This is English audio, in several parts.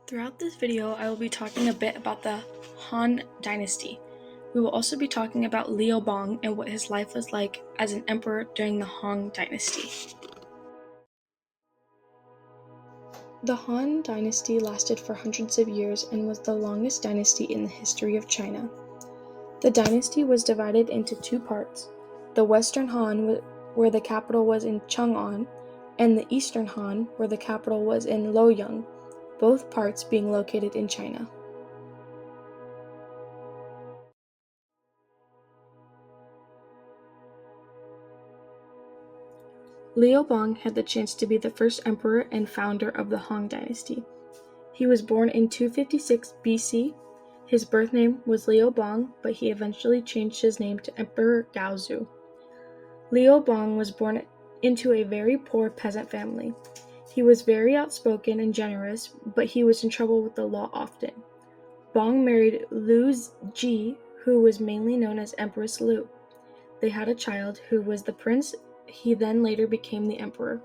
Throughout this video, I will be talking a bit about the Han Dynasty. We will also be talking about Liu Bang and what his life was like as an emperor during the Han Dynasty. The Han Dynasty lasted for hundreds of years and was the longest dynasty in the history of China. The dynasty was divided into two parts: the Western Han, where the capital was in Chang'an, and the Eastern Han, where the capital was in Luoyang, both parts being located in China. Liu Bang had the chance to be the first emperor and founder of the Han Dynasty. He was born in 256 BC. His birth name was Liu Bang, but he eventually changed his name to Emperor Gaozu. Liu Bang was born into a very poor peasant family. He was very outspoken and generous, but he was in trouble with the law often. Bang married Liu Ji, who was mainly known as Empress Liu. They had a child who was the prince. He then later became the emperor.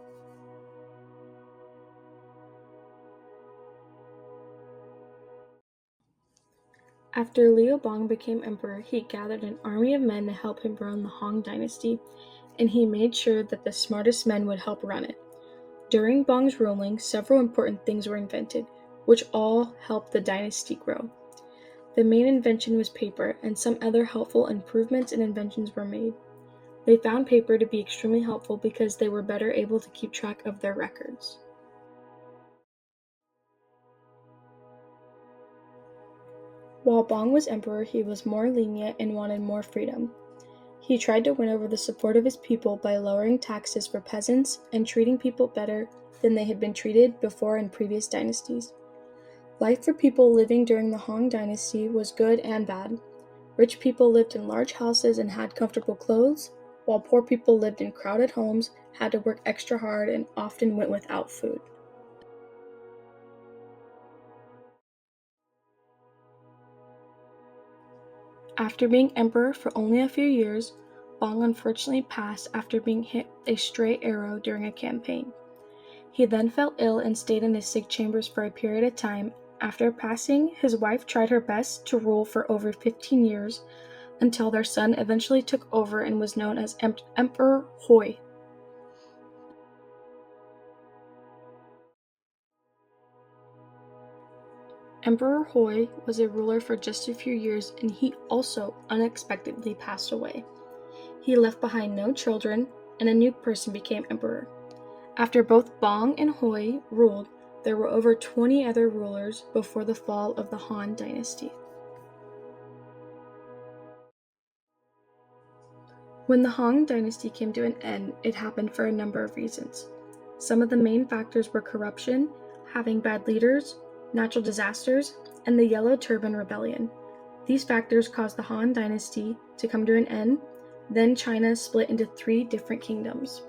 After Liu Bang became emperor, he gathered an army of men to help him run the Han Dynasty, and he made sure that the smartest men would help run it. During Bang's ruling, several important things were invented, which all helped the dynasty grow. The main invention was paper, and some other helpful improvements and inventions were made. They found paper to be extremely helpful because they were better able to keep track of their records. While Bang was emperor, he was more lenient and wanted more freedom. He tried to win over the support of his people by lowering taxes for peasants and treating people better than they had been treated before in previous dynasties. Life for people living during the Han Dynasty was good and bad. Rich people lived in large houses and had comfortable clothes, while poor people lived in crowded homes, had to work extra hard, and often went without food. After being emperor for only a few years, Bang unfortunately passed after being hit with a stray arrow during a campaign. He then fell ill and stayed in his sick chambers for a period of time. After passing, his wife tried her best to rule for over 15 years until their son eventually took over and was known as Emperor Hui. Emperor Hui was a ruler for just a few years, and he also unexpectedly passed away. He left behind no children, and a new person became emperor. After both Bang and Hui ruled, there were over 20 other rulers before the fall of the Han Dynasty. When the Han Dynasty came to an end, it happened for a number of reasons. Some of the main factors were corruption, having bad leaders, natural disasters, and the Yellow Turban Rebellion. These factors caused the Han Dynasty to come to an end. Then China split into three different kingdoms.